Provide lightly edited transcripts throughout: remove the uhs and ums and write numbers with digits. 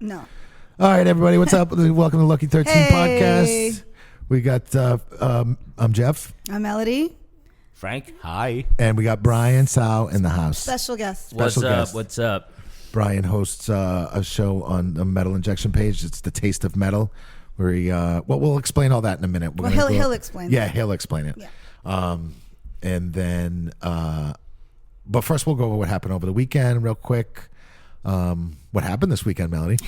No. All right, everybody, what's up? Welcome to Lucky 13 Podcast. We got, I'm Jeff. I'm Melody. Frank, hi. And we got Brian Tsao in the house. Special guest. What's up? Brian hosts a show on the Metal Page. It's The Taste of Metal, where he, we'll explain all that in a minute. He'll explain it. Yeah, he'll explain it. Yeah. And then, but first we'll go over what happened over the weekend real quick. What happened this weekend, Melody?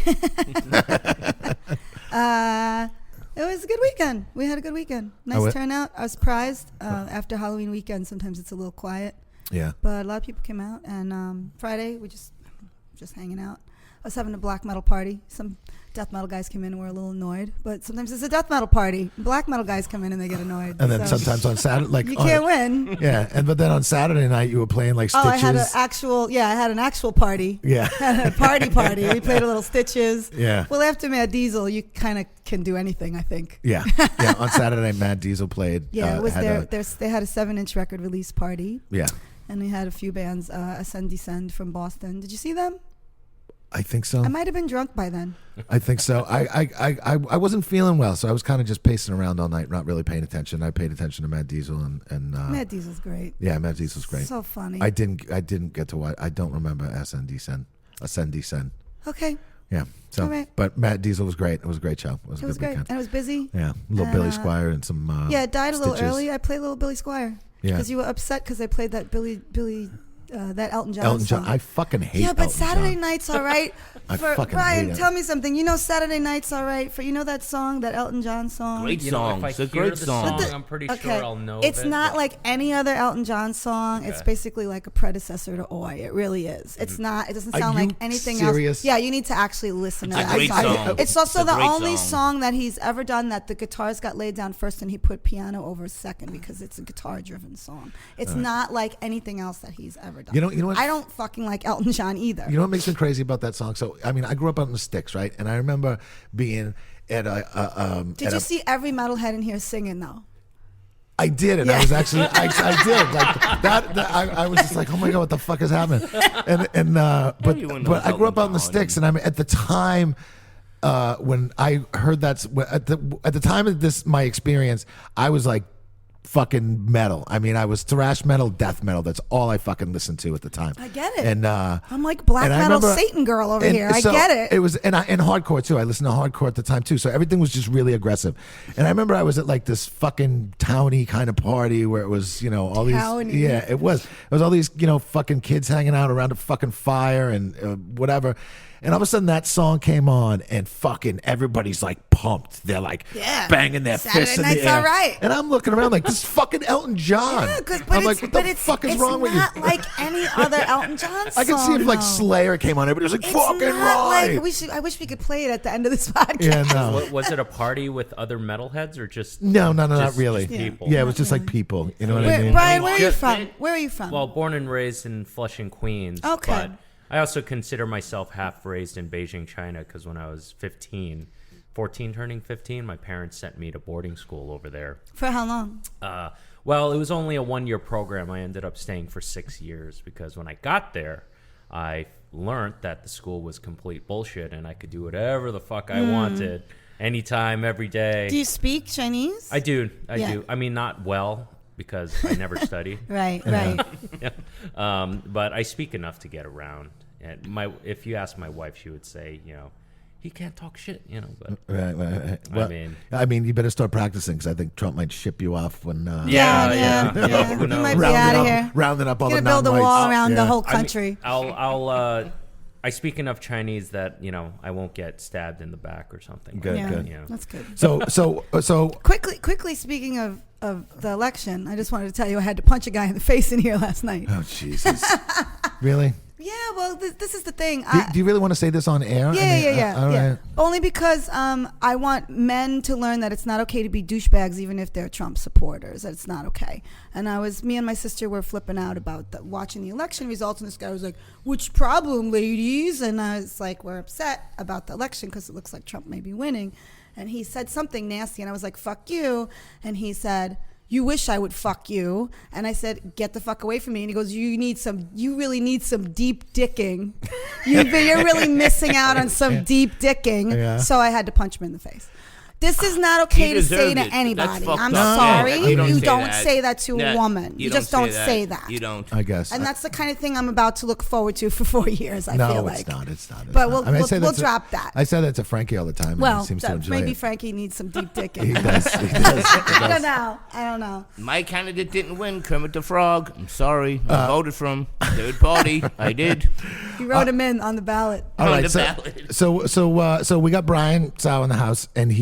It was a good weekend. We had a good weekend. Nice turnout. I was surprised. After Halloween weekend, sometimes it's a little quiet. Yeah. But a lot of people came out. And Friday, we just hanging out. I was having a black metal party. Some death metal guys came in and were a little annoyed. But sometimes it's a death metal party. Black metal guys come in and they get annoyed. And then sometimes on Saturday, like you can't win. Yeah, but then on Saturday night you were playing like Stitches. I had an actual party. Yeah. A party. We played a little Stitches. Yeah. Well, after Mad Diesel, you kind of can do anything, I think. Yeah. On Saturday night, Mad Diesel played. Yeah, it was they had a 7-inch record release party. Yeah. And they had a few bands, Ascend Descend from Boston. Did you see them? I think so. I might have been drunk by then. I think so. I wasn't feeling well, so I was kind of just pacing around all night, not really paying attention. I paid attention to Mad Diesel and Mad Diesel's great. Yeah, Mad Diesel's great. So funny. I didn't get to watch. I don't remember Ascend Descend. Okay. Yeah. So, all right. But Mad Diesel was great. It was a great show. It was great. Weekend. And it was busy. Yeah, little Billy Squire and some. It died a little Stitches. early. I played little Billy Squire. Yeah. Because you were upset because I played that that Elton John song. I fucking hate Yeah, but Elton Saturday John. night's all right. Brian, tell me something. You know Saturday night's all right for that song, that Elton John song? Great song. It's a great song. I'm pretty sure I'll know It's it. not like any other Elton John song. Okay. It's basically like a predecessor to Oi. It really is. It's not. It doesn't sound like anything serious? else. Yeah, you need to actually listen to It's a great song. It's also the only song that he's ever done that the guitars got laid down first and he put piano over second because it's a guitar-driven song. It's not like anything else that he's ever done. You know what? I don't fucking like Elton John either. You know what makes me crazy about that song? So, I mean, I grew up out in the sticks, right? And I remember being at a... Did you see every metalhead in here singing, though? I did, and I was actually... I did. Like, that I was just like, oh my God, what the fuck is happening? But I grew up out in the sticks, and I mean, at the time... when I heard that... At the time of this, my experience, I was like, fucking metal. I mean, I was thrash metal, death metal. That's all I fucking listened to at the time. I get it. And I'm like black metal Satan girl over here. I get it. It was and hardcore too. I listened to hardcore at the time too. So everything was just really aggressive. And I remember I was at like this fucking towny kind of party where it was, all these yeah, it was all these, fucking kids hanging out around a fucking fire and whatever. And all of a sudden that song came on and fucking everybody's like pumped. They're like banging their fists in the air. Saturday night's all right. And I'm looking around like, this is fucking Elton John. Yeah, I'm like, what the fuck is wrong with you? It's not like any other Elton John song. I can see if like Slayer came on, everybody was like, fucking right. Like, I wish we could play it at the end of this podcast. Yeah, no. Was it a party with other metalheads or just... No, not really. Just people? Yeah, it was just like people. You know what I mean? Brian, where are you from? Well, born and raised in Flushing, Queens. Okay. But I also consider myself half raised in Beijing, China, because when I was 14 turning 15, my parents sent me to boarding school over there. For how long? Well, it was only a 1-year program. I ended up staying for 6 years because when I got there, I learned that the school was complete bullshit and I could do whatever the fuck I wanted, anytime, every day. Do you speak Chinese? I do. I mean, not well, because I never studied. Right. Yeah. But I speak enough to get around. And if you ask my wife, she would say, he can't talk shit, But Right. Well, I mean, you better start practicing because I think Trump might ship you off when. Yeah. Who You knows? might be out of here. Rounding up all the non-whites. Gonna build a wall around the whole country. I speak enough Chinese that I won't get stabbed in the back or something. Good. That's good. So quickly. Speaking of the election, I just wanted to tell you I had to punch a guy in the face in here last night. Oh Jesus! Really? Yeah, well, this is the thing. Do you really want to say this on air? Yeah. Right. Only because I want men to learn that it's not okay to be douchebags, even if they're Trump supporters. That it's not okay. And me and my sister were flipping out about watching the election results, and this guy was like, "Which problem, ladies?" And I was like, "We're upset about the election because it looks like Trump may be winning." And he said something nasty, and I was like, "Fuck you." And he said, you wish I would fuck you. And I said, get the fuck away from me. And he goes, you really need some deep dicking. You're really missing out on some deep dicking. Yeah. So I had to punch him in the face. This is not okay to say to anybody. I'm sorry. Yeah, you don't say that to a woman. You just don't say that. You don't. I guess. And that's the kind of thing I'm about to look forward to for 4 years, I feel like. No, it's not. But we'll drop that. I say that to Frankie all the time. Well, and he seems to enjoy maybe it. Frankie needs some deep dicking. He does. I don't know. My candidate didn't win, Kermit the Frog. I'm sorry. I voted for him. Third party. I did. You wrote him in on the ballot. All On right, the ballot. so we got Brian Tsao in the house, and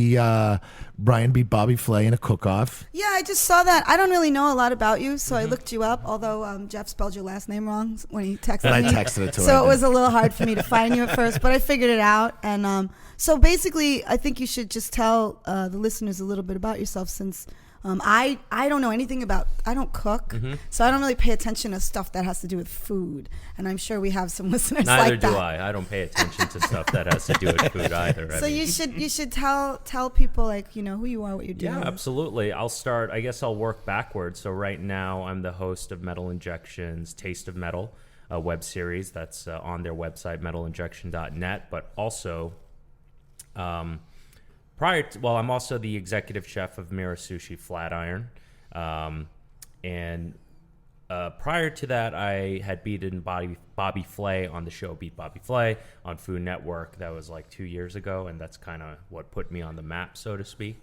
Brian beat Bobby Flay in a cook-off. Yeah, I just saw that. I don't really know a lot of you, so I looked you up, although Jeff spelled your last name wrong when he texted me. And I texted it to her. So it was a little hard for me to find you at first, but I figured it out. And so basically, I think you should just tell the listeners a little bit about yourself, since I don't know anything about, I don't cook, so I don't really pay attention to stuff that has to do with food. And I'm sure we have some listeners Neither like that. do I. I don't pay attention to stuff that has to do with food either. So you should tell people, like, who you are, what you're doing. Yeah, absolutely. I'll start. I guess I'll work backwards. So right now, I'm the host of Metal Injection's Taste of Metal, a web series that's on their website, metalinjection.net. But also, I'm also the executive chef of Mira Sushi Flatiron, and prior to that, I had beaten Bobby Flay on the show Beat Bobby Flay on Food Network. That was like 2 years ago, and that's kind of what put me on the map, so to speak.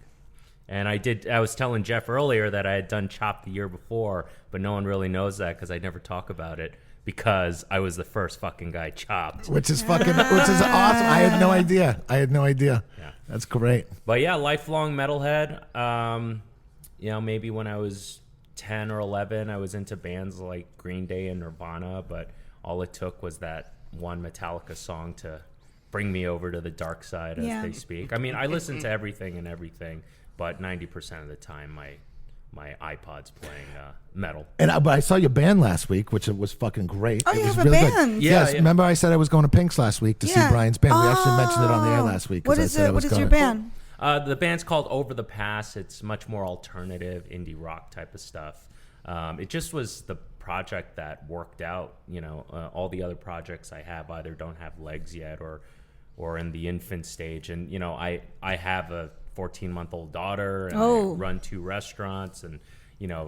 And I was telling Jeff earlier that I had done Chopped the year before, but no one really knows that because I never talk about it, because I was the first fucking guy chopped. Which is awesome. I had no idea. Yeah. That's great. But yeah, lifelong metalhead. Maybe when I was 10 or 11, I was into bands like Green Day and Nirvana, but all it took was that one Metallica song to bring me over to the dark side, as they speak. I mean, I listen to everything, but 90% of the time my iPod's playing metal. But I saw your band last week, which was fucking great. Oh, it you was have a really band? Good. Yeah, Yes, yeah. remember I said I was going to Pink's last week to see Brian's band. We actually mentioned it on the air last week. What is your band? The band's called Over the Pass. It's much more alternative, indie rock type of stuff. It just was the project that worked out. All the other projects I have either don't have legs yet or in the infant stage. And, I have a 14-month-old daughter, and I run 2 restaurants, and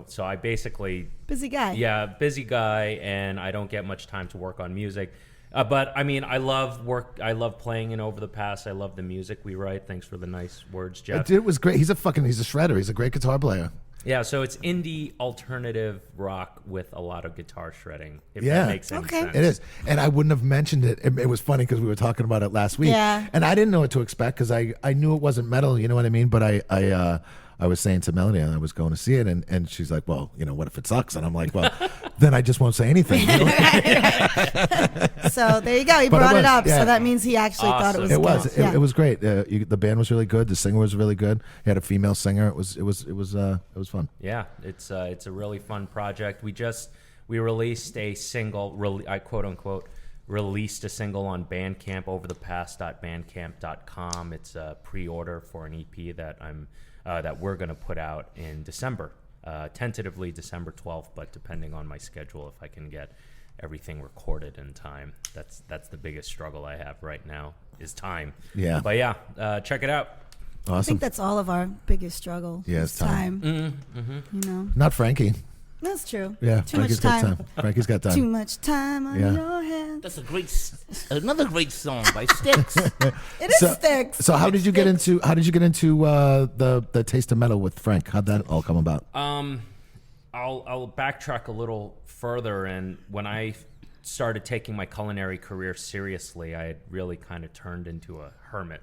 so I basically Busy guy. Yeah, busy guy, and I don't get much time to work on music. But I mean, I love work. I love playing in Over the Pass. I love the music we write. Thanks for the nice words, Jeff. Dude, it was great. He's a shredder. He's a great guitar player. Yeah, so it's indie alternative rock with a lot of guitar shredding, if that makes any sense. It is. And I wouldn't have mentioned it. It was funny because we were talking about it last week. Yeah. And I didn't know what to expect because I knew it wasn't metal, you know what I mean? But I was saying to Melanie, and I was going to see it, and she's like, well, what if it sucks? And I'm like, well, then I just won't say anything. So there you go. He brought it up. So that means he actually thought it was good. It was great. The band was really good. The singer was really good. He had a female singer. It was fun. Yeah, it's a really fun project. We released a single, I quote unquote released a single on Bandcamp, overthepass.bandcamp.com. It's a pre-order for an EP that we're going to put out in December, tentatively December 12th, but depending on my schedule, if I can get everything recorded in time. That's the biggest struggle I have right now, is time. Yeah. But yeah, check it out. Awesome. I think that's all of our biggest struggle. Yeah, is it's time. Mm-hmm. Not Frankie. That's true. Yeah, Too Frankie's much time. got time. Frankie's got time. Too much time on your hands. That's another great song by Styx. It is Styx. So how did you get into the Taste of Metal with Frank? How'd that all come about? I'll backtrack a little further, and when I started taking my culinary career seriously, I had really kind of turned into a hermit.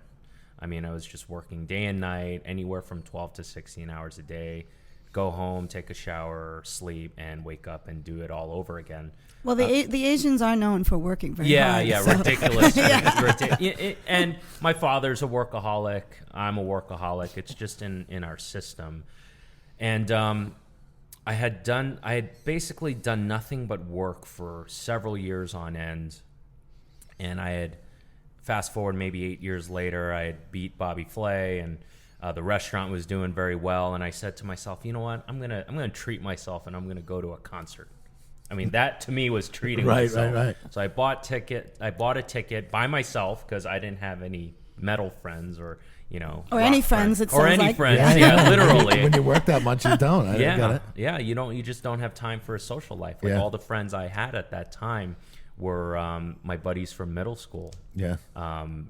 I mean, I was just working day and night, anywhere from 12 to 16 hours a day. Go home, take a shower, sleep, and wake up and do it all over again. Well, the Asians are known for working very hard. Yeah, so. Ridiculous. And my father's a workaholic. I'm a workaholic. It's just in our system. And I had basically done nothing but work for several years on end. And I had, fast forward maybe 8 years later, I had beat Bobby Flay, and The restaurant was doing very well, and I said to myself, you know what? I'm gonna treat myself, and I'm gonna go to a concert. I mean, that to me was treating myself. Right. So I bought a ticket by myself because I didn't have any metal friends or any friends. It sounds or any like. friends. Yeah, literally. When you work that much, you don't. I get it. Yeah. You just don't have time for a social life. Like all the friends I had at that time were my buddies from middle school. Yeah.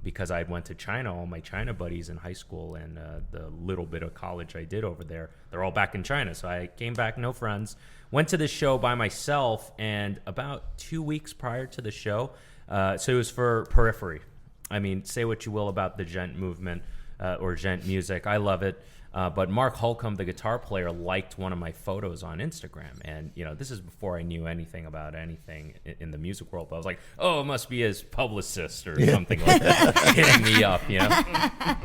Because I went to China, all my China buddies in high school and the little bit of college I did over there, they're all back in China. So I came back, no friends. Went to this show by myself, and about 2 weeks prior to the show, so it was for Periphery. I mean, say what you will about the gent movement or gent music. I love it. But Mark Holcomb, the guitar player, liked one of my photos on Instagram. And, this is before I knew anything about anything in the music world. But I was like, oh, it must be his publicist or something like that hitting me up,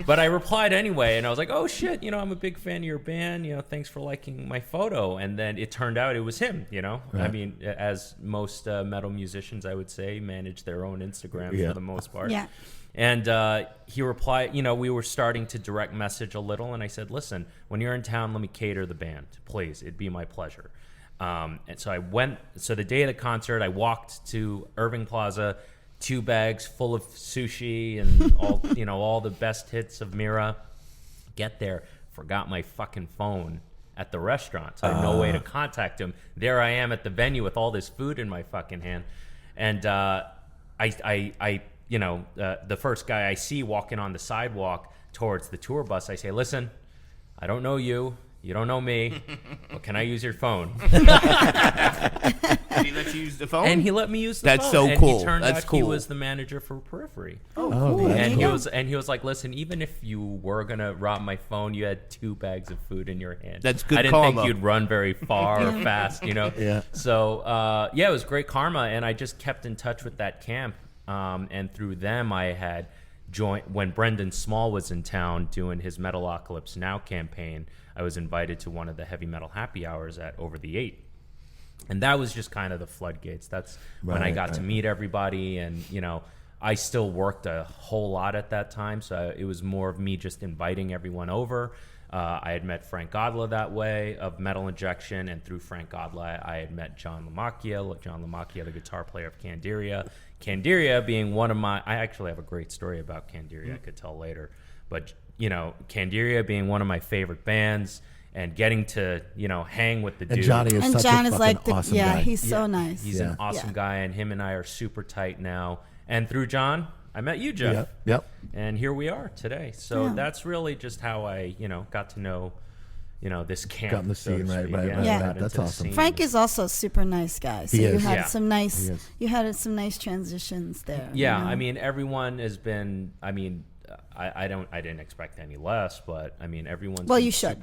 But I replied anyway, and I was like, oh, shit, I'm a big fan of your band. Thanks for liking my photo. And then it turned out it was him, Right. I mean, as most metal musicians, I would say, manage their own Instagram for the most part. Yeah. And he replied, we were starting to direct message a little. And I said, listen, when you're in town, let me cater the band. Please, it'd be my pleasure. And so I went. So the day of the concert, I walked to Irving Plaza, 2 bags full of sushi and all, all the best hits of Mira. Get there, forgot my fucking phone at the restaurant. So I had no way to contact him. There I am at the venue with all this food in my fucking hand. And the first guy I see walking on the sidewalk towards the tour bus, I say, listen, I don't know you. You don't know me. But can I use your phone? Did he let you use the phone? And he let me use the That's phone. so cool. And he turned That's out cool. he was the manager for Periphery. Oh, cool. And he was like, listen, even if you were going to rob my phone, you had 2 bags of food in your hand. That's good I didn't karma. think you'd run very far or fast, Yeah. So, it was great karma. And I just kept in touch with that camp. And through them, I had joined when Brendan Small was in town doing his Metalocalypse Now campaign. I was invited to one of the heavy metal happy hours at Over the 8. And that was just kind of the floodgates. That's when I got to meet everybody. And, I still worked a whole lot at that time. So it was more of me just inviting everyone over. I had met Frank Godla that way of Metal Injection, and through Frank Godla, I had met John Lamacchia, the guitar player of Candidia. Candidia being one of my... I actually have a great story about Candidia I could tell later. But, Candidia being one of my favorite bands and getting to, hang with the dude. And Johnny is such John a is fucking like awesome guy. he's so nice. He's an awesome guy, and him and I are super tight now. And through John, I met you, Jeff. Yep. And here we are today. So that's really just how I, got to know, this camp. Got in the so to scene, right, speak. right. Got That's into the awesome. scene. Frank is also a super nice guy. So He you is. had Yeah. some nice He is. you had some nice transitions there. Yeah, you know? I mean, everyone has been. I mean, I didn't expect any less, but I mean, everyone's. Well, been you should.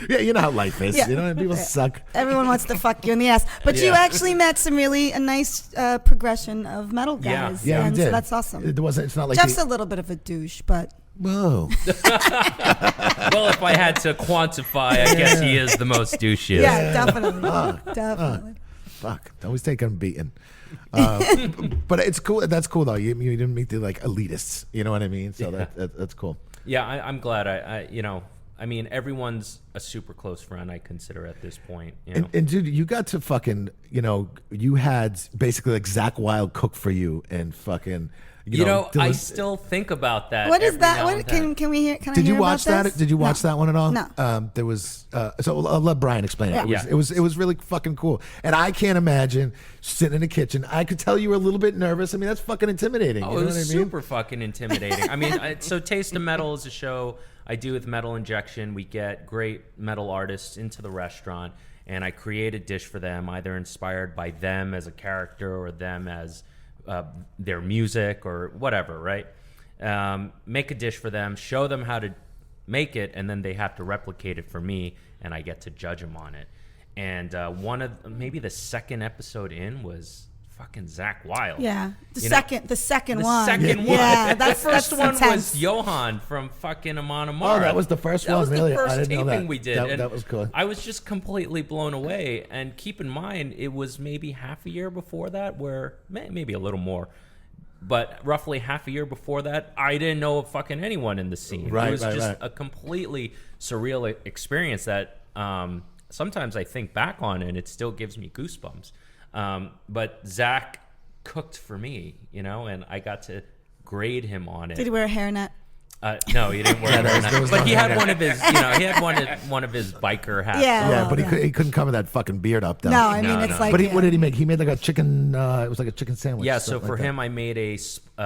Yeah, you know how life is. Yeah. You know, people suck. Everyone wants to fuck you in the ass, but you Yeah. actually met a nice progression of metal Yeah. guys. Yeah, we and did. so that's awesome. It wasn't. It's not like Jeff's a little bit of a douche, but whoa. Well, if I had to quantify, I guess he is the most douchey. yeah, definitely. Fuck. Always taking a beating. But it's cool. That's cool though. You didn't meet the elitists. You know what I mean? So that's cool. Yeah, I'm glad. I mean, everyone's a super close friend, I consider at this point. And dude, you got to fucking, you had basically like Zach Wilde cook for you and fucking, I still think about that. What is every that? now What and then. can we hear? Can I Did hear you watch about that? this? Did you watch that one at all? No. There was so I'll let Brian explain it. Yeah. It was really fucking cool. And I can't imagine sitting in the kitchen. I could tell you were a little bit nervous. I mean, that's fucking intimidating. Oh, you know it was what I mean? super fucking intimidating. I mean, so Taste of Metal is a show I do with Metal Injection. We get great metal artists into the restaurant, and I create a dish for them, either inspired by them as a character or them as their music or whatever, right? Make a dish for them, show them how to make it, and then they have to replicate it for me, and I get to judge them on it. And maybe the second episode in was fucking Zach Wilde. Yeah, the You know, second The one. second one. Yeah, The first one intense. was Johan from fucking Amon Amara. Oh, that was the first That one, was really? the I first didn't know taping that. we did. And That was cool. I was just completely blown away. And keep in mind, it was maybe half a year before that, where maybe a little more, But roughly half a year before that, I didn't know fucking anyone in the scene. Right, it was right, just right. a completely surreal experience that sometimes I think back on and it still gives me goosebumps. But Zach cooked for me, and I got to grade him on it. Did he wear a hairnet? No, he didn't wear there that. was But no he had hairnet. one of his, he had one of his biker hats. Yeah. on. Yeah, well, but yeah. he couldn't cover that fucking beard up, though. No, I mean, No, it's no. like. But yeah. what did he make? He made like a chicken. It was like a chicken sandwich. Yeah, so something for like him, I made a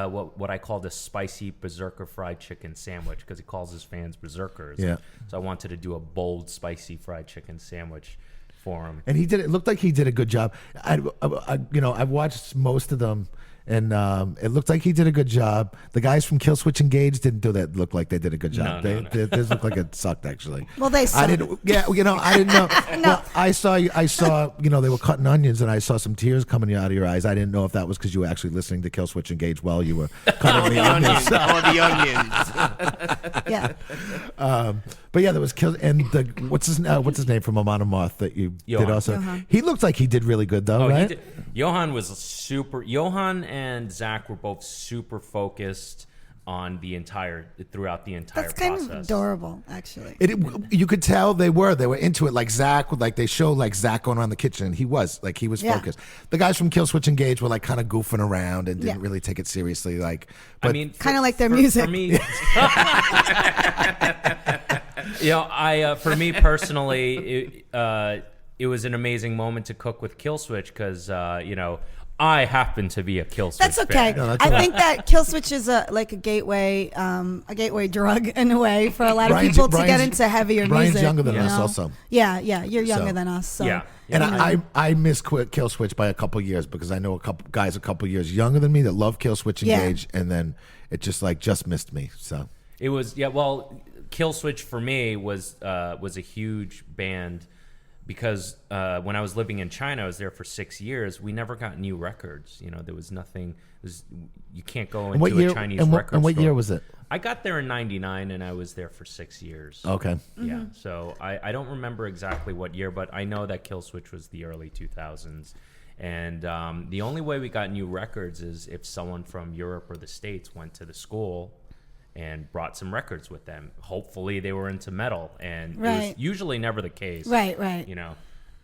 what I called a spicy berserker fried chicken sandwich because he calls his fans berserkers. Yeah. So I wanted to do a bold, spicy fried chicken sandwich for him. And he did. It looked like he did a good job. I've watched most of them, and it looked like he did a good job. The guys from Kill Switch Engage didn't do that. Look like they did a good job. No. Theirs looked like it sucked actually. Well, they I suck. didn't. Yeah, I didn't know. Well, I saw. They were cutting onions, and I saw some tears coming out of your eyes. I didn't know if that was because you were actually listening to Kill Switch Engage while you were cutting the onions. the onions. Yeah. But yeah, there was Kill and what's his name from Amon Amarth that you did Johan. also. Johan. He looked like he did really good though, Oh, right? Johan was super. Johan and Zach were both super focused on throughout the entire That's kind process. of adorable, actually. You could tell they were into it. Like Zach, they showed like Zach going around the kitchen, and he was Yeah. focused. The guys from Kill Switch Engage were like kind of goofing around and didn't Yeah. really take it seriously. I mean, Kinda like their music. For me, for me personally, it was an amazing moment to cook with Kill Switch because I happen to be a Kill Switch That's okay. fan. No, that's I okay. think that Kill Switch is a gateway drug in a way for a lot of people to get Brian's- into heavier Brian's music. younger than you us know? also. Yeah, you're younger So- than us. So. Yeah. And I missed Kill Switch by a couple years because I know a couple guys a couple years younger than me that love Kill Switch Yeah. Engage, and then it just missed me. So It was well, Kill Switch for me was a huge band because when I was living in China, I was there for 6 years. We never got new records. There was nothing. You can't go into a Chinese record and what store. year was it? I got there in '99, and I was there for 6 years. Okay. Yeah, so I don't remember exactly what year, but I know that Kill Switch was the early 2000s. And the only way we got new records is if someone from Europe or the States went to the school and brought some records with them. Hopefully they were into metal, and it was Right. usually never the case. Right.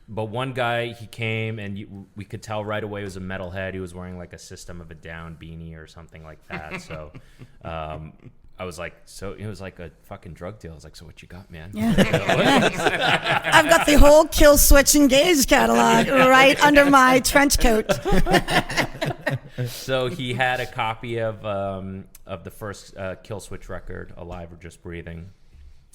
But one guy, he came, and we could tell right away he was a metalhead. He was wearing like a System of a Down beanie or something like that. So I was like, so it was like a fucking drug deal. I was like, so what you got, man? I've got the whole Kill Switch Engage catalog right under my trench coat. So he had a copy of the first Kill Switch record, Alive or Just Breathing.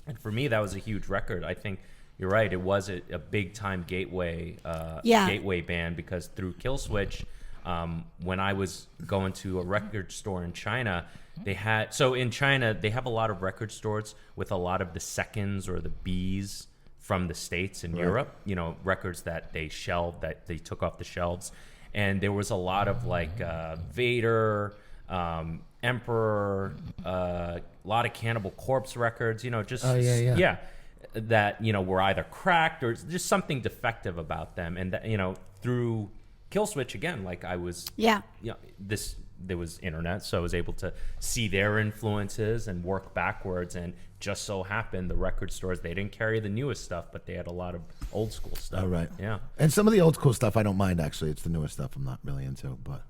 And for me, that was a huge record. I think you're right. It was a big time gateway band because through Kill Switch, when I was going to a record store in China, in China they have a lot of record stores with a lot of the seconds or the Bs from the States and Europe. Records that they shelved, that they took off the shelves, and there was a lot of like Vader, Emperor, a lot of Cannibal Corpse records. That were either cracked or just something defective about them, and that through Kill Switch again, like I was there was internet, so I was able to see their influences and work backwards, and just so happened the record stores, they didn't carry the newest stuff, but they had a lot of old school stuff. All right. Yeah. And some of the old school stuff I don't mind actually. It's the newer stuff I'm not really into, but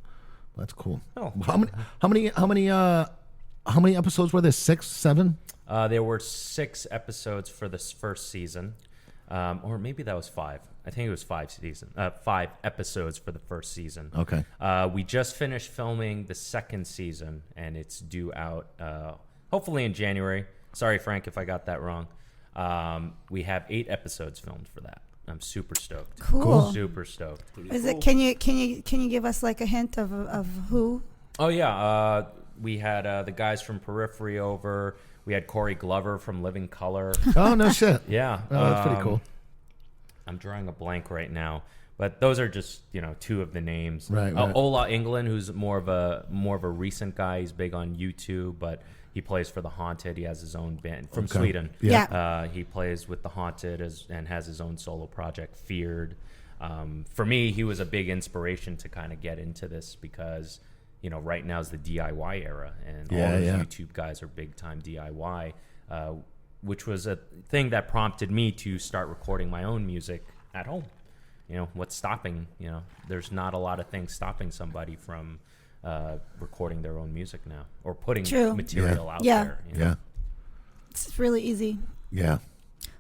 that's cool. Oh. How many episodes were there? 6, 7? There were 6 episodes for this first season, or maybe that was 5. I think it was 5 episodes for the first season. Okay. We just finished filming the second season, and it's due out hopefully in January. Sorry, Frank, if I got that wrong. We have 8 episodes filmed for that. I'm super stoked. Cool. Super stoked. Is it? Can you give us like a hint of who? Oh yeah, we had the guys from Periphery over. We had Corey Glover from Living Color. Oh no shit. Yeah. Oh, that's pretty cool. I'm drawing a blank right now, but those are just 2 of the names. Right. Ola England, who's more of a recent guy. He's big on YouTube, but he plays for The Haunted. He has his own band from Sweden. Yeah. He plays with The Haunted and has his own solo project, Feared. For me, he was a big inspiration to kind of get into this because right now is the DIY era, and all those YouTube guys are big time DIY, which was a thing that prompted me to start recording my own music at home. What's stopping? There's not a lot of things stopping somebody from recording their own music now or putting material out there. It's really easy. Yeah.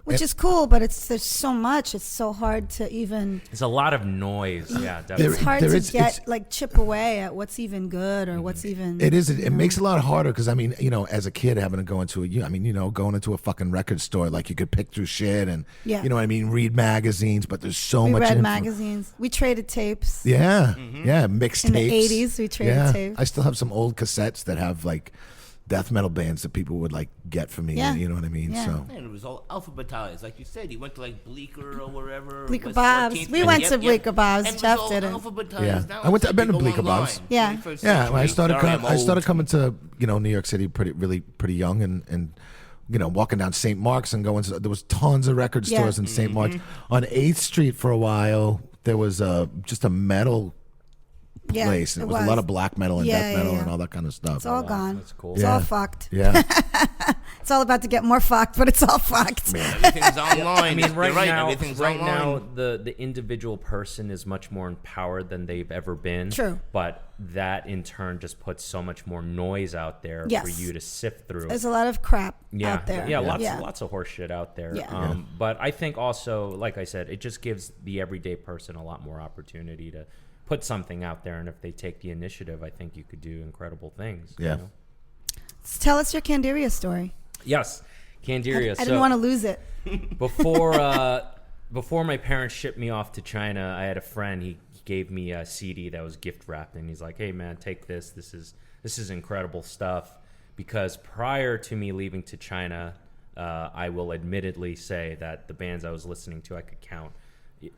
Which is cool, but there's so much. It's so hard to even. There's a lot of noise. Yeah, definitely. It's hard to chip away at what's even good or what's even. It is. It makes it a lot harder because as a kid having to go into going into a fucking record store, like you could pick through shit and read magazines, but there's so much. We read magazines. We traded tapes. Yeah, mixtapes. In the 80s, we traded tapes. I still have some old cassettes that have like death metal bands that people would like get for me. You know what I mean? Yeah. So and it was all alphabetized, like you said. You went to like Bleecker or wherever. Bleecker Bob's. We went to Bleecker Bob's. Jeff did it. Yeah, I've been to Bleecker Bob's. Yeah. When I started coming to New York City pretty young and walking down St. Mark's and going to, there was tons of record stores in St. Mark's. On 8th Street for a while there was just a metal place, and it was a lot of black metal and death metal and all that kind of stuff. It's all gone. That's cool. It's all fucked. Yeah. It's all about to get more fucked, but it's all fucked. Man, everything's online. Right now, the individual person is much more empowered than they've ever been. True. But that in turn just puts so much more noise out there for you to sift through. There's a lot of crap out there. Yeah, lots of horse shit out there. Yeah. But I think also, like I said, it just gives the everyday person a lot more opportunity to put something out there, and if they take the initiative, I think you could do incredible things. Yeah. Tell us your Candidia story. Yes, Candidia. I didn't want to lose it. Before my parents shipped me off to China, I had a friend. He gave me a CD that was gift wrapped, and he's like, "Hey man, take this. This is incredible stuff." Because prior to me leaving to China, I will admittedly say that the bands I was listening to, I could count.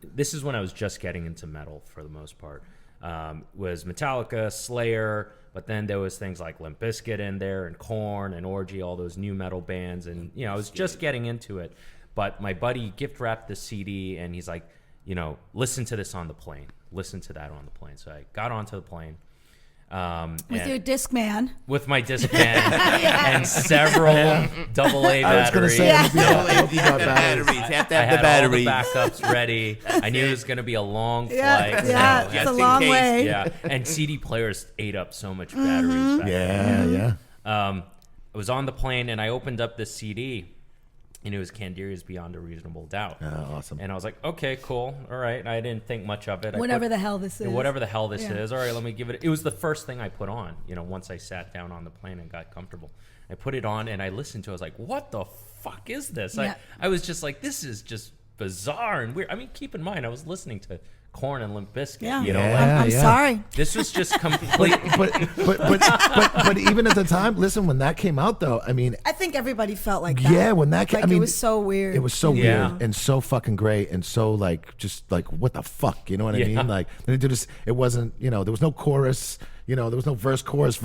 This is when I was just getting into metal for the most part. Was Metallica, Slayer, but then there was things like Limp Bizkit in there and Korn and Orgy, all those new metal bands, and I was just getting into it. But my buddy gift wrapped the CD, and he's like, listen to this on the plane. Listen to that on the plane. So I got onto the plane. With your Discman. With my Discman and several AA batteries. I was going to say, batteries. Have to have the batteries. All the backups ready. I knew it was going to be a long flight. Yeah, it's a long way. Yeah, and CD players ate up so much batteries. Back then. I was on the plane, and I opened up this CD, and it was Candidia's Beyond a Reasonable Doubt. Oh, awesome. And I was like, okay, cool. All right. I didn't think much of it. Whatever the hell this is. Whatever the hell this is. All right, let me give it. It was the first thing I put on, once I sat down on the plane and got comfortable. I put it on and I listened to it. I was like, what the fuck is this? Yeah. I was just like, this is just bizarre and weird. I mean, keep in mind, I was listening to Korn and Limp Bizkit. I'm sorry. This was just complete. but even at the time, listen, when that came out though, I mean, I think everybody felt like that. Yeah, when that came, it was so weird. It was so weird and so fucking great and so just what the fuck, you know what I mean? Like they do this. It wasn't, there was no chorus. There was no verse, chorus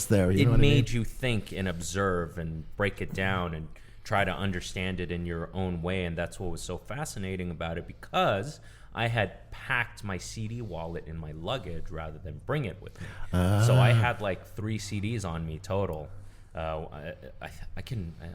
there. You know what made I mean? you think and observe and break it down and try to understand it in your own way, and that's what was so fascinating about it because I had packed my CD wallet in my luggage rather than bring it with me. So I had like 3 CDs on me total. I'm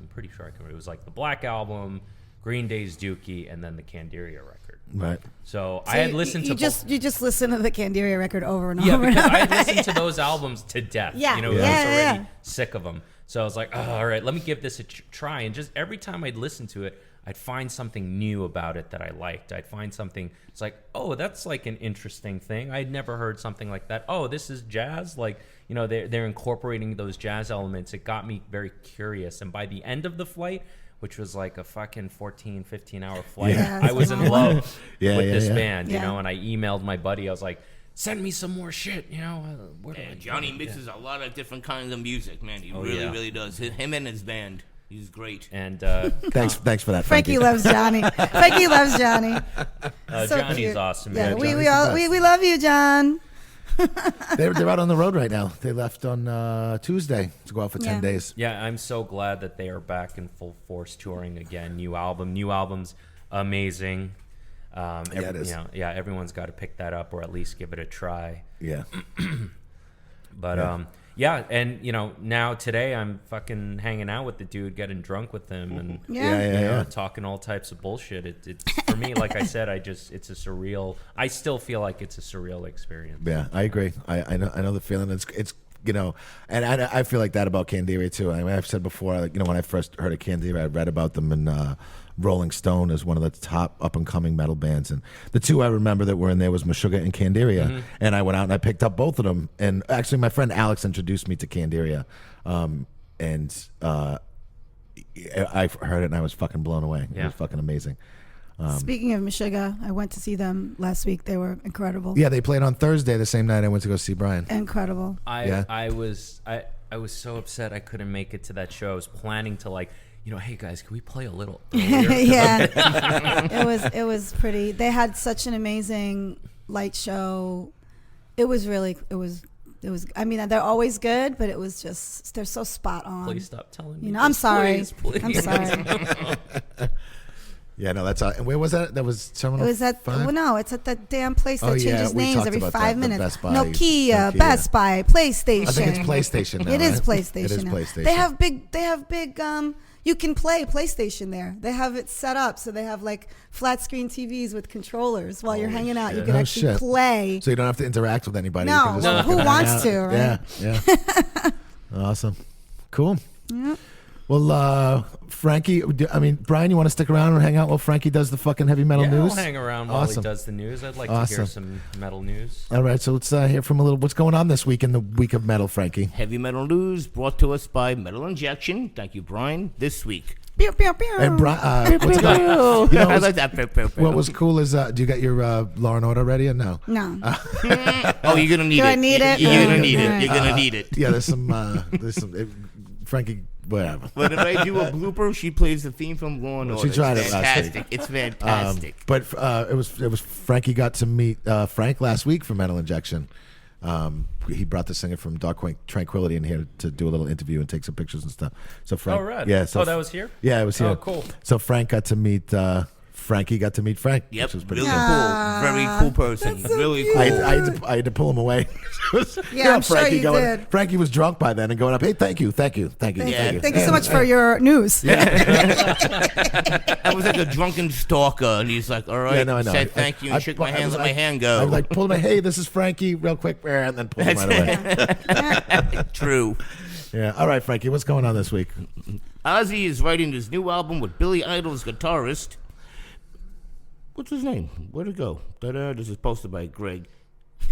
pretty sure I can. It was like the Black Album, Green Day's Dookie, and then the Candidia record. Right. So I had listened to you just listen to the Candidia record over and over. Yeah, because and over. I had listened to those albums to death. I was already sick of them. So I was like, all right, let me give this a try. And just every time I'd listen to it, I'd find something new about it that I liked. I'd find something, it's like, oh, that's like an interesting thing. I'd never heard something like that. Oh, this is jazz? Like, they're incorporating those jazz elements. It got me very curious. And by the end of the flight, which was like a fucking 14, 15-hour flight, I was in love with this band, and I emailed my buddy. I was like, send me some more shit, Johnny mixes a lot of different kinds of music, man. He really does. Him and his band. He's great. And thanks for that, Frankie loves Johnny. Frankie loves Johnny. So Johnny's cute. awesome. Yeah, man. we love you, John. They're out on the road right now. They left on Tuesday to go out for 10 days. Yeah, I'm so glad that they are back in full force touring again. New album's amazing. It is. Everyone's got to pick that up or at least give it a try. Yeah. But yeah, and now today I'm fucking hanging out with the dude, getting drunk with him, and talking all types of bullshit. It's for me, like I said, it's a surreal. I still feel like it's a surreal experience. Yeah, I agree. I know the feeling. It's and I feel like that about Candidia too. I mean, I've said before, like, when I first heard of Candidia, I read about them in Rolling Stone as one of the top up and coming metal bands, and the two I remember that were in there was Meshuggah and Candidia, and I went out and I picked up both of them, and actually my friend Alex introduced me to Candidia, and I heard it and I was fucking blown away. It was fucking amazing. Speaking of Meshuggah, I went to see them last week. They were incredible. Yeah, they played on Thursday, the same night I went to go see Brian. Incredible. I was so upset I couldn't make it to that show. I was planning to hey guys, can we play a little earlier? Yeah. It was pretty. They had such an amazing light show. It was I mean, they're always good, but it was just, they're so spot on. Please stop telling me. I'm sorry. Please. I'm sorry. Yeah, no, that's and where was that? That was Terminal. It was at 5? No, it's at that damn place that changes we names talked every about 5 that, the minutes. Best Buy, Nokia, Best Buy, PlayStation. I think it's PlayStation now. It is right? PlayStation. It is now. PlayStation. They have big. You can play PlayStation there. They have it set up so they have like flat screen TVs with controllers. While you're hanging out, you can actually play. So you don't have to interact with anybody. No, you can just who hang wants out. to, right? Yeah. Awesome. Cool. Yeah. Well, Frankie, Brian, you want to stick around and hang out while Frankie does the fucking heavy metal news? I'll hang around while he does the news. I'd like to hear some metal news. All right, so let's hear from a little. What's going on this week in the week of metal, Frankie? Heavy metal news brought to us by Metal Injection. Thank you, Brian. This week. Pew, pew, pew. And Brian, I like that. What was cool is, do you got your Law and Order ready or no? No. Oh, you're gonna need it. Do I need it? You're gonna need All it. right. You're gonna need it. Yeah, there's some Frankie, whatever. But if I do a blooper, she plays the theme from Law and Order. She tried it's it last fantastic. week. It's fantastic. But it was Frankie got to meet Frank last week for Metal Injection. He brought the singer from Dark Tranquility in here to do a little interview and take some pictures and stuff. So Frank, right. Yeah. So that was here? Yeah, it was here. Oh, cool. So Frankie got to meet Frank, Yep, which was pretty really cool. cool. Very cool person. That's so Really cute. cool. I had to pull him away. Yeah, I'm sure Frankie you going, did. Frankie was drunk by then and going up, hey, thank you. Thank you so much for And- your news. I was like a drunken stalker, and he's like, "All right," Yeah, no, I know. said thank you, and shook my hands, let my hand go. I like pulled him, hey, this is Frankie, real quick, and then pulled him right away. True. Yeah. All right, Frankie, what's going on this week? Ozzy is writing his new album with Billy Idol's guitarist. What's his name? Where'd it go? This is posted by Greg.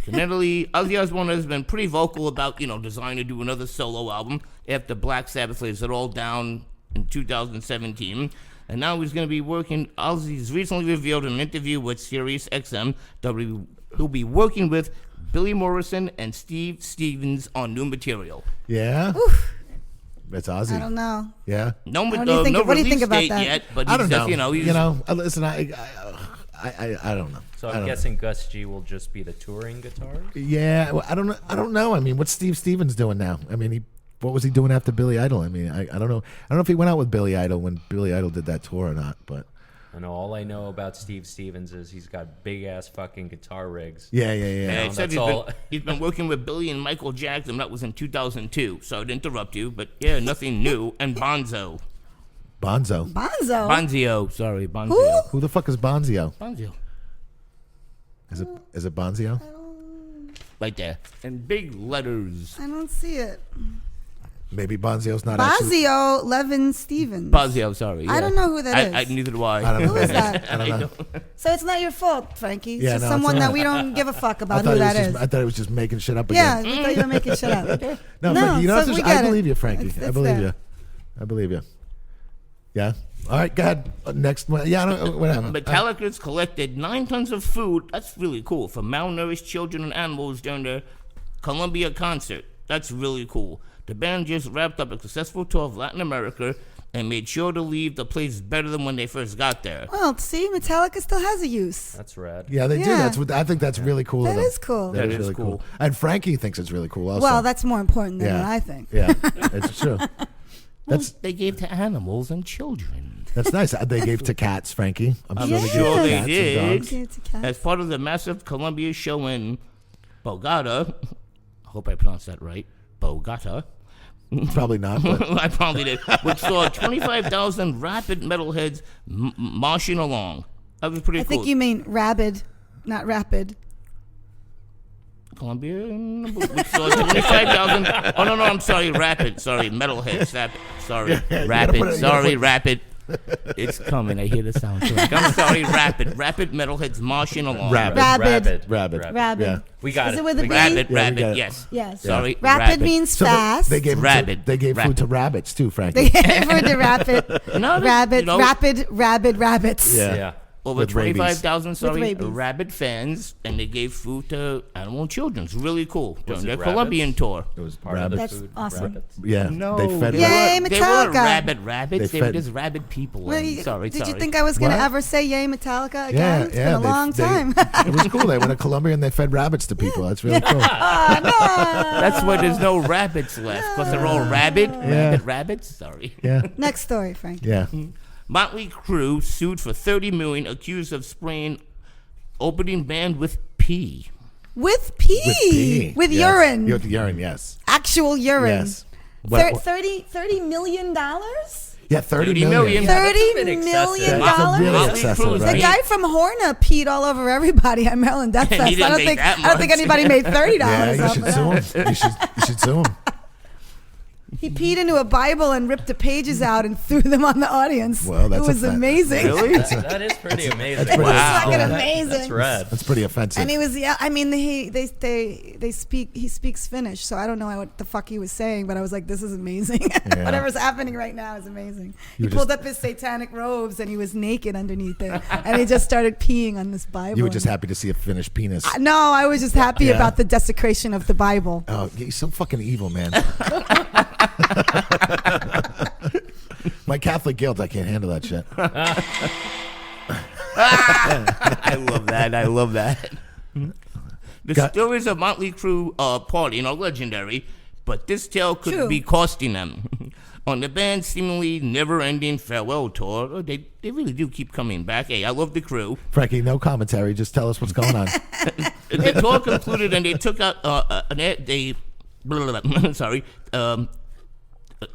Ozzy Osbourne has been pretty vocal about, designing to do another solo album after Black Sabbath lays it all down in 2017. And now he's going to be working. Ozzy's recently revealed in an interview with Sirius XM that he'll be working with Billy Morrison and Steve Stevens on new material. Yeah. That's Ozzy. I don't know. Yeah. No, What do you think- no what do you release think about date that? yet, but I he's don't know. just, Listen, I don't know. So I I'm don't guessing Gus G will just be the touring guitarist? Yeah, well, I don't know. I mean, what's Steve Stevens doing now? I mean, what was he doing after Billy Idol? I mean, I don't know. I don't know if he went out with Billy Idol when Billy Idol did that tour or not. But All I know about Steve Stevens is he's got big ass fucking guitar rigs. yeah. Yeah, it said that's he's been working with Billy and Michael Jackson. That was in 2002. Sorry to interrupt you, but yeah, nothing new. And Bonzo. Bonzo. Bonzio. Sorry, Bonzio. Who the fuck is Bonzio? Bonzio. Is it Bonzio? Right there. In big letters. I don't see it. Maybe Bonzio's not actually. Bazio Levin Stevens. Bonzio, sorry. I don't know who that is. Neither do I. I don't know. Who is that? I don't know. So it's not your fault, Frankie. It's Yeah, just no, someone it's that not. we don't give a fuck I about thought who he was that just, is. I thought he was just making shit up Yeah, again. we thought you were making shit up. No, No, Frankie, so we I get it. believe you, Frankie. It's I believe there. you. I believe you. Yeah. All right, go ahead. Next one. Yeah, I don't, whatever. Metallica's collected 9 tons of food. That's really cool. For malnourished children and animals during their Columbia concert. That's really cool. The band just wrapped up a successful tour of Latin America and made sure to leave the place better than when they first got there. Well, see, Metallica still has a use. That's rad. Yeah, they do. Yeah. That's what I think. That's really cool. That of them. is cool. That That is is really cool. cool. And Frankie thinks it's really cool. Also, Well, that's more important than Yeah. what I think. yeah, it's true. That's They gave to animals and children. that's nice. They gave to cats, Frankie. I'm sure they gave sure to they cats did. and dogs. Give it to cats. As part of the massive Columbia show in Bogota, hope I pronounced that right, Bogota. Probably not. But. I probably did. Which saw 25,000 rapid metalheads marching along. That was pretty I cool. think you mean rabid, not rapid. Columbia, which saw 25,000. Oh, no, I'm sorry, rapid. Sorry, metalheads. Sorry, rapid. Sorry, rapid. It's coming. I hear the soundtrack. I'm sorry, rapid. Rapid metalheads marching along. Rabid. Yeah. We got Is it. it with a B? Rabid, Yeah, we got it. yes. Yes. Sorry, Rapid means So fast. they gave Rabid. They gave Rapid. food to rabbits too, Frankie. They gave for the rapid, No, rabid, you know, rabid rabbits. Yeah. Yeah. over With rabies. 25,000, sorry, rabies. rabid fans, and they gave food to animal children. It's really cool. Was During their it Colombian rabbits? tour. It was part of the That's food. awesome. Rabbits. Yeah. No, They fed Yay, rabbits. They weren't Metallica. rabid rabbits. They They were fed- just rabid people. Well, Sorry. did you think I was going to What? ever say yay Metallica again? Yeah, It's yeah. been a long time. It was cool. They went to Colombia and they fed rabbits to people. That's really cool. Oh, no. That's why there's no rabbits left, because they're all rabid. Rabid rabbits. Sorry. Yeah. Next story, Frank. Yeah. Motley Crue sued for $30 million, accused of spraying opening band with pee. With pee. pee. With Yes. urine. With urine, yes. Actual urine. Yes. $30 million? Yeah, 30 $30 million. million. That's a bit $30 million? excessive. That's a really Motley excessive, Crue's right? The guy from Horna peed all over everybody at Maryland Death And Fest. he didn't make that I don't think much. anybody made $30 Yeah, you off should of that. sue him. You should sue him. He peed into a Bible and ripped the pages out and threw them on the audience. Well, that's it was amazing. Really? That is pretty amazing. pretty- Wow. Fucking Yeah. amazing. That's rad. That's pretty offensive. And he was, yeah. I mean, he speaks Finnish, so I don't know what the fuck he was saying, but I was like, this is amazing. Yeah. Whatever's happening right now is amazing. He You pulled just- up his satanic robes and he was naked underneath it, and he just started peeing on this Bible. You were just happy to see a finished penis. No, I was just happy Yeah. about the desecration of the Bible. Oh, he's so fucking evil, man. My Catholic guilt, I can't handle that shit. I love that. I love that. The Got- stories of Motley Crue partying are legendary, but this tale could True. be costing them. On the band's seemingly never-ending farewell tour, they really do keep coming back. Hey, I love the Crew. Frankie, no commentary. Just tell us what's going on. The tour concluded, and they took out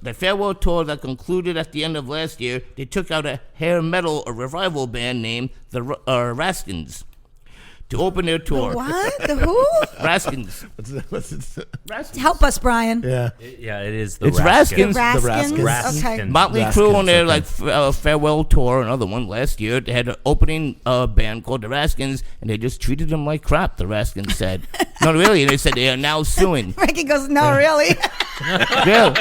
the farewell tour that concluded at the end of last year. They took out a hair metal revival band named the Raskins to open their tour. What? The who? Raskins. What's Help us, Brian. yeah. Yeah, it is the It's Raskins. Raskins. The Raskins. Raskins. Okay. Motley Raskins, Crue on their okay. farewell tour, another one last year. They had an opening band called the Raskins, and they just treated them like crap. The Raskins said, "No, really." They said they are now suing. Frankie goes, no, really? Yeah.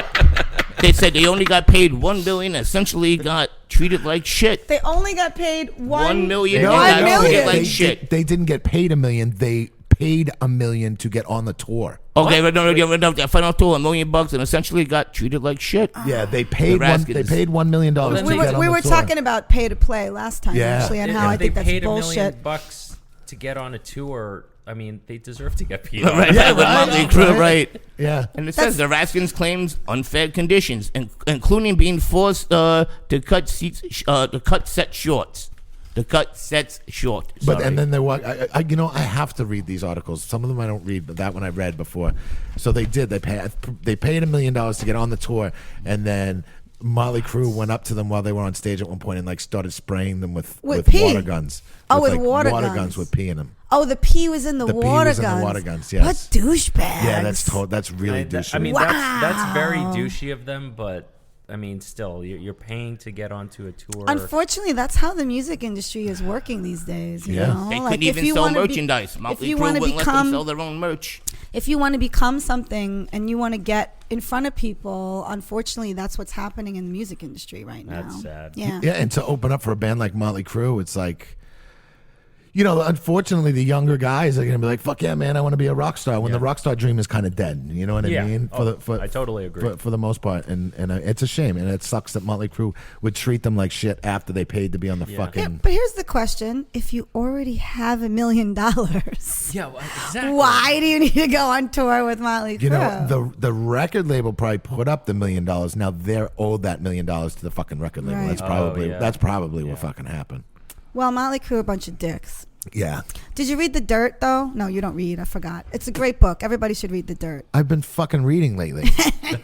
They said they only got paid $1 million. Essentially, got treated like shit. They only got paid $1 million. No, They got $1 treated million. like shit. They didn't get paid $1 million. They paid $1 million to get on the tour. Okay, but no, the final tour $1 million, and essentially got treated like shit. Yeah, they paid Raskins. They paid $1 million then to they- We get on were the tour. talking about pay to play last time, Yeah. actually, and If how I they think that's paid $1 bullshit. million to get on a tour, I mean, they deserve to get paid. Right, Yeah, with right, Motley Crue, right. Yeah. And it says the Raskins claims unfair conditions, including being forced to cut sets short. But and then there was, I have to read these articles. Some of them I don't read, but that one I read before. So they did. They paid $1 million to get on the tour, and then Motley Crue went up to them while they were on stage at one point and like started spraying them with pee? water guns. Oh, with like, water guns guns. with pee in them. Oh, the pee was in the The pee water was in the guns. water guns, yes. What douchebags. Yeah, that's really douchey. I mean, Wow. that's very douchey of them, but I mean, still, you're paying to get onto a tour. Unfortunately, that's how the music industry is working these days. You Yeah. know? They Like, couldn't if even you sell wanna be- merchandise. if Motley you Crue want to wouldn't let them become, sell their own merch. if you want to become something and you want to get in front of people, unfortunately, that's what's happening in the music industry right now. That's sad. Yeah. Yeah, and to open up for a band like Motley Crue, it's like, unfortunately, the younger guys are gonna be like, "Fuck yeah, man, I want to be a rock star." When the rock star dream is kind of dead, you know what I Yeah. mean? I totally agree. For the most part, and it's a shame, and it sucks that Motley Crue would treat them like shit after they paid to be on the fucking. Yeah, but here's the question: if you already have $1 million, Yeah, well, exactly. why do you need to go on tour with Motley Crue? You know, the record label probably put up the $1 million. Now they're owed that $1 million to the fucking record label. Right. That's probably yeah. that's probably what fucking happened. Well, Motley Crue are a bunch of dicks. Yeah. Did you read The Dirt, though? No, you don't read. I forgot. It's a great book. Everybody should read The Dirt. I've been fucking reading lately.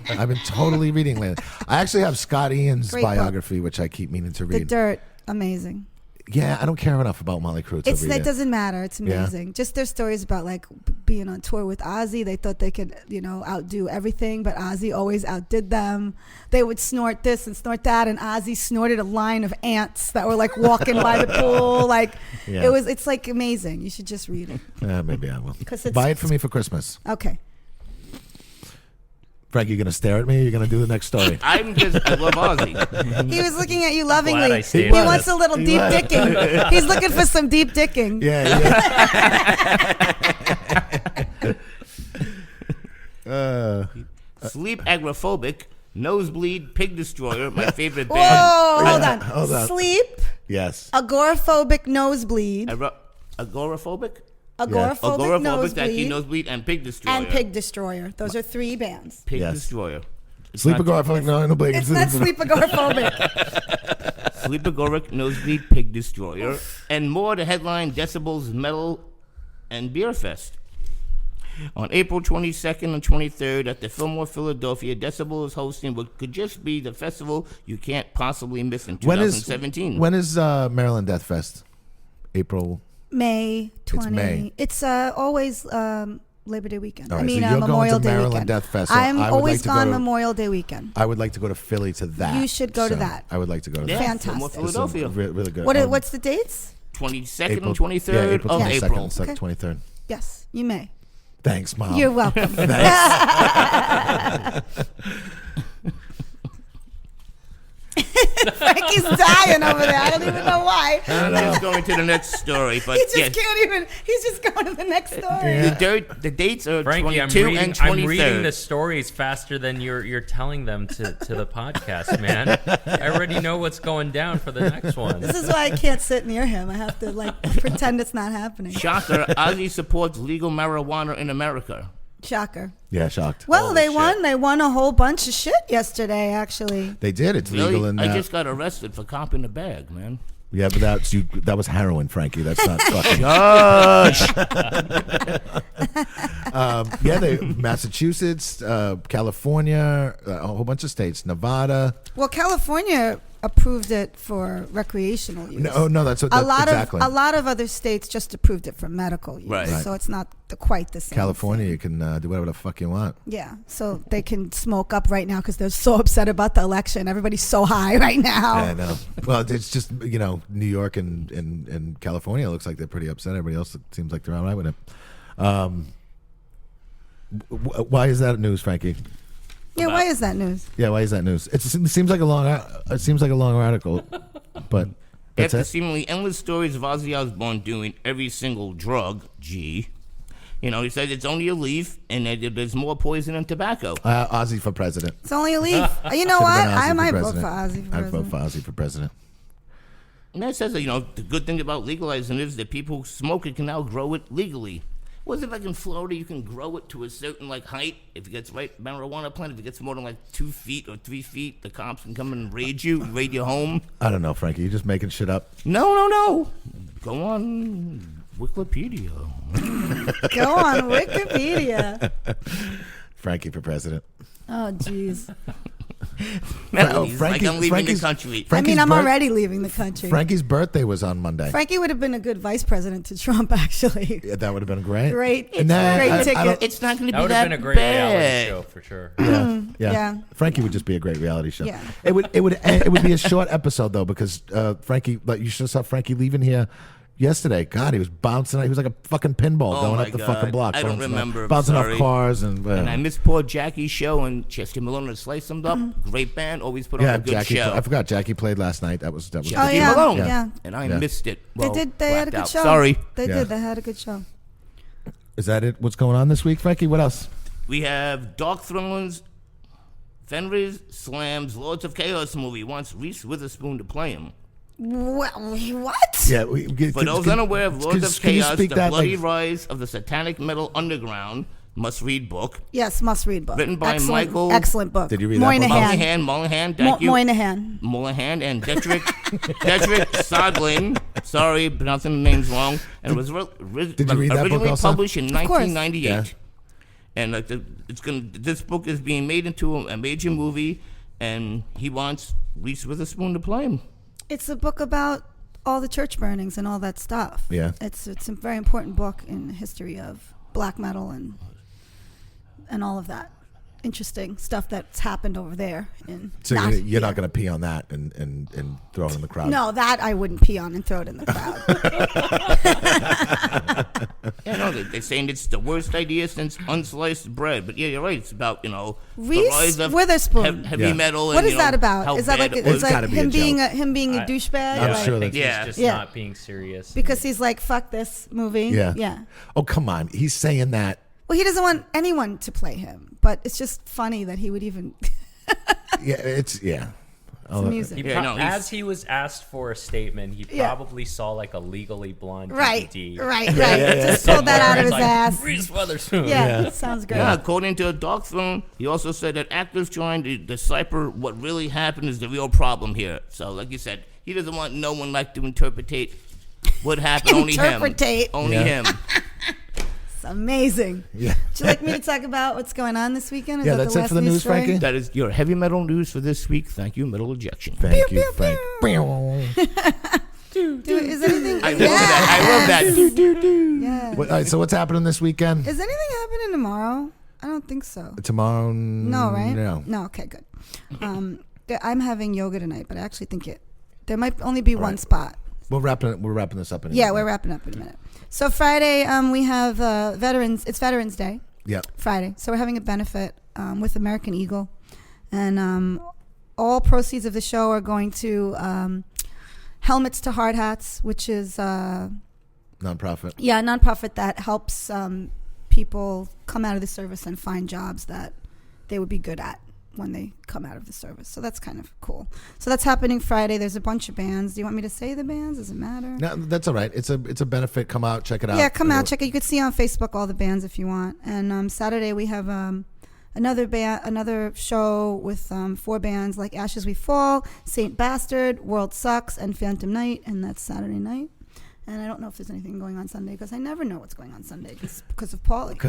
I've been totally reading lately. I actually have Scott Ian's Great biography, which I keep meaning to The read. Dirt, amazing. Yeah, I don't care enough about Molly Crew to read That it. doesn't matter. It's amazing. Just their stories about like being on tour with Ozzy. They thought they could, outdo everything, but Ozzy always outdid them. They would snort this and snort that, and Ozzy snorted a line of ants that were like walking by the pool. Like it's like amazing. You should just read it. Maybe I will. Buy it for me for Christmas. Okay. Frank, you gonna stare at me? Or you gonna do the next story? I love Ozzy. He was looking at you lovingly. Glad I He stayed with wants a little deep dicking. He's looking for some deep dicking. Yeah. Sleep agoraphobic, nosebleed, pig destroyer, my favorite Whoa, band. hold on. Sleep, Yes. agoraphobic nosebleed. Agoraphobic? Agoraphobic Tacky nosebleed. nosebleed, and pig destroyer. And Pig Destroyer. Those are 3 bands. Pig Yes. destroyer. Sleep agoraphobic. No, blame. It's not sleep agoraphobic. Sleep agoric, nosebleed, pig destroyer, and more to headline Decibel's Metal and Beer Fest. On April 22nd and 23rd at the Fillmore, Philadelphia, Decibel is hosting what could just be the festival you can't possibly miss in 2017. When is Maryland Death Fest? April. May 20. It's May. It's always Labor Day weekend. All right, I mean, so you're going Memorial to Day Maryland weekend. Death Fest, so I'm I would always like to gone go to- Memorial Day weekend. I would like to go to Philly to that. You should go to So that. I would like to go to Yeah, that. Fantastic. Fillmore, Philadelphia. Really good. What's the dates? 22nd and April 23rd April of 22nd, April. Okay. 23rd. Yes, you may. Thanks, Mom. You're welcome. Frankie's dying over there. I don't even know why. I'm just going to the next story, but He just yeah. can't even. He's just going to the next story. The dates are Frankie, 22 and 23rd. I'm reading the stories faster than you're telling them to the podcast, man. I already know what's going down for the next one. This is why I can't sit near him. I have to pretend it's not happening. Shocker, Ozzy supports legal marijuana in America. Shocker. Yeah, shocked. Well, Holy they shit. won. They won a whole bunch of shit yesterday, actually. They did. It's Really? legal in I just got arrested for copping a bag, man. Yeah, but that was heroin, Frankie. That's not fucking. Massachusetts, California, a whole bunch of states, Nevada. Well, California approved it for recreational use. No, that's what. a lot exactly. of other states just approved it for medical use. Right. So it's not quite the same. California, you can do whatever the fuck you want. Yeah, so they can smoke up right now because they're so upset about the election. Everybody's so high right now. Yeah, I know. Well, it's just New York and California looks like they're pretty upset. Everybody else seems like they're all right with it. Why is that news, Frankie? Yeah, why is that news? Yeah, why is that news? It seems like a long. It seems like a long article, but that's After it. seemingly endless stories of Ozzy Osbourne doing every single drug, he said it's only a leaf and that there's more poison than tobacco. Ozzy for president. It's only a leaf. You know Should've what? been Ozzy I might vote president. for Ozzy for I'd vote president. for Ozzy for president. And that says that, the good thing about legalizing it is that people who smoke it can now grow it legally. Was it like in Florida you can grow it to a certain height? If it gets marijuana plant, if it gets more than 2 feet or 3 feet, the cops can come and raid your home. I don't know, Frankie. You're just making shit up. No. Go on Wikipedia. Go on Wikipedia. Frankie for president. Oh, jeez. Melanie's Frankie- I'm leaving Frankie's- the country. I mean, Frankie's I'm birth- already leaving the country. Frankie's birthday was on Monday. Frankie would have been a good vice president to Trump, actually. Yeah, that would have been great. Great, And then great I ticket. don't- It's not going to That be would that have been a great bad. reality show for sure. Yeah. Yeah. Frankie would just be a great reality show. Yeah. It would be a short episode though, because Frankie, you should have saw Frankie leaving here yesterday. God, he was bouncing. He was like a fucking pinball Oh going my up the God. fucking block. I don't bouncing remember. I'm bouncing off sorry. cars and. And I missed poor Jackie's show, and Chester Malone and Slice them up. Great band, always put on yeah, a good Jackie. show. I forgot Jackie played last night. That was. Oh, Jackie yeah. Malone. Yeah. And I Yeah. missed it. Well, They had a blacked good out. show. Sorry. They Yeah. did. They had a good show. Is that it? What's going on this week, Frankie? What else? We have Dark Thrillers, Fenris Slams Lords of Chaos movie wants Reese Witherspoon to play him. What? Yeah. For those unaware of Lords of can you Chaos, speak the that, bloody rise of the satanic metal underground, must-read book. Yes, must-read book. Written by excellent, Michael. Excellent book. Did you read that book? Moynihan, thank you. Moynihan. Moynihan and Dedrick Sodlin. Sorry, pronouncing the names wrong. And it was Did you read that book originally also? published in 1998. Yeah. And this book is being made into a major movie, and he wants Reese Witherspoon to play him. It's a book about all the church burnings and all that stuff. Yeah. It's a very important book in the history of black metal and all of that interesting stuff that's happened over there. So you're not going to pee on that and throw it in the crowd? No, that I wouldn't pee on and throw it in the crowd. Yeah, no, they're saying it's the worst idea since unsliced bread. But yeah, you're right. It's about, the Reese rise of Witherspoon. heavy metal. What and, is that about? how Is that bad like it was. it's like gotta be him a being joke. a douchebag? I'm Like- sure I think Yeah. he's just Yeah. not being serious. Because he's like, fuck this movie. Yeah. Yeah. Oh, come on. He's saying that. Well, he doesn't want anyone to play him, but it's just funny that he would even. Yeah, it's amusing. He Yeah, no, he's- as he was asked for a statement, he Yeah. probably saw like a Legally Blonde Right. DVD. Right. Just pulled that out of his Like, ass. Reese Witherspoon. Yeah, sounds great. Yeah, according to Dark Throne, he also said that actors trying to decipher what really happened is the real problem here. So, like you said, he doesn't want no one like to interpretate what happened. Only him. Only Yeah. him. It's amazing. Yeah. Would you like me to talk about what's going on this weekend? Is Yeah, that that's the it last for the news, story? Frankie? That is your heavy metal news for this week. Thank you, Metal Ejection. Thank you, pew, Frank. Dude, is anything? I love that. I love that. Yeah. All right, so what's happening this weekend? Is anything happening tomorrow? I don't think so. Tomorrow? No, right? No. No. Okay, good. I'm having yoga tonight, but I actually think there might only be one spot. We're wrapping this up in a Yeah, minute. we're wrapping up in a minute. So Friday, we have veterans. It's Veterans Day. Yeah. Friday. So we're having a benefit with American Eagle, and all proceeds of the show are going to Helmets to Hard Hats, which is Nonprofit. a nonprofit that helps people come out of the service and find jobs that they would be good at when they come out of the service. So that's kind of cool. So that's happening Friday. There's a bunch of bands. Do you want me to say the bands? Does it matter? No, that's all right. It's a benefit. Come out, check it out. Yeah, come out, check it. You could see on Facebook all the bands if you want. And Saturday we have another show with 4 bands like Ashes We Fall, Saint Bastard, World Sucks, and Phantom Night, and that's Saturday night. And I don't know if there's anything going on Sunday because I never know what's going on Sunday because of Paulie.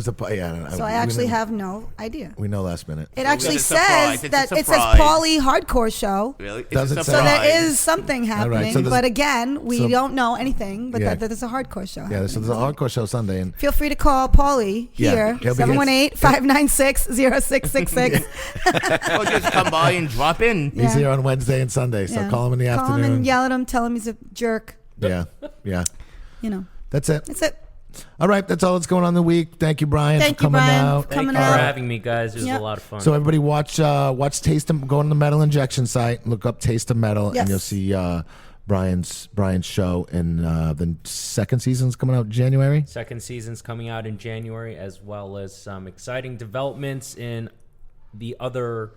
So I actually have no idea. We know last minute. It actually It's a surprise. says It's a that it says surprise. Paulie Hardcore Show. Really? Does It's it a say? So surprise. there is something happening, so there's- but again, we so- don't know anything. But Yeah. that there's a hardcore show. Yeah, so there's a hardcore show Sunday, and Feel free to call Paulie Yeah, here, he'll be 718-596-0666. Or just come by and drop in. he's Yeah. here on Wednesday and Sunday. So Yeah. call him in the Call afternoon. him and yell at him, tell him he's a jerk. Yeah. You know, That's it. that's it. All right, that's all that's going on the week. Thank you, Brian, Thank for you, coming Brian, out. for Thank coming you for out. having me, guys. It was Yep. a lot of fun. So everybody watch Taste of, go on the Metal Injection site, look up Taste of Metal, Yes. and you'll see Brian's show. And the second season's coming out January. Second season's coming out in January, as well as some exciting developments in the other.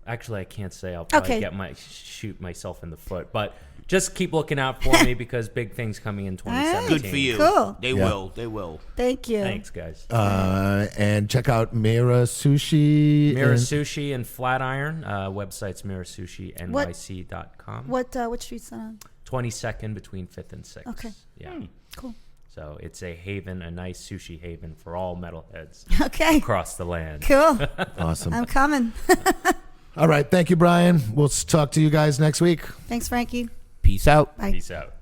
Actually, I can't say. I'll probably shoot myself in the foot. But just keep looking out for me because big things coming in 2017. Good for you. Cool. They will. They will. Thank you. Thanks, guys. And check out Mira Sushi. Mira and- Sushi and Flatiron. Website's mirasushinyc.com. What street's that on? 22nd between 5th and 6th. Okay. Yeah. Cool. So it's a haven, a nice sushi haven for all metalheads Okay. across the land. Cool. Awesome. I'm coming. All right, thank you, Brian. We'll talk to you guys next week. Thanks, Frankie. Peace out. Bye. Peace out.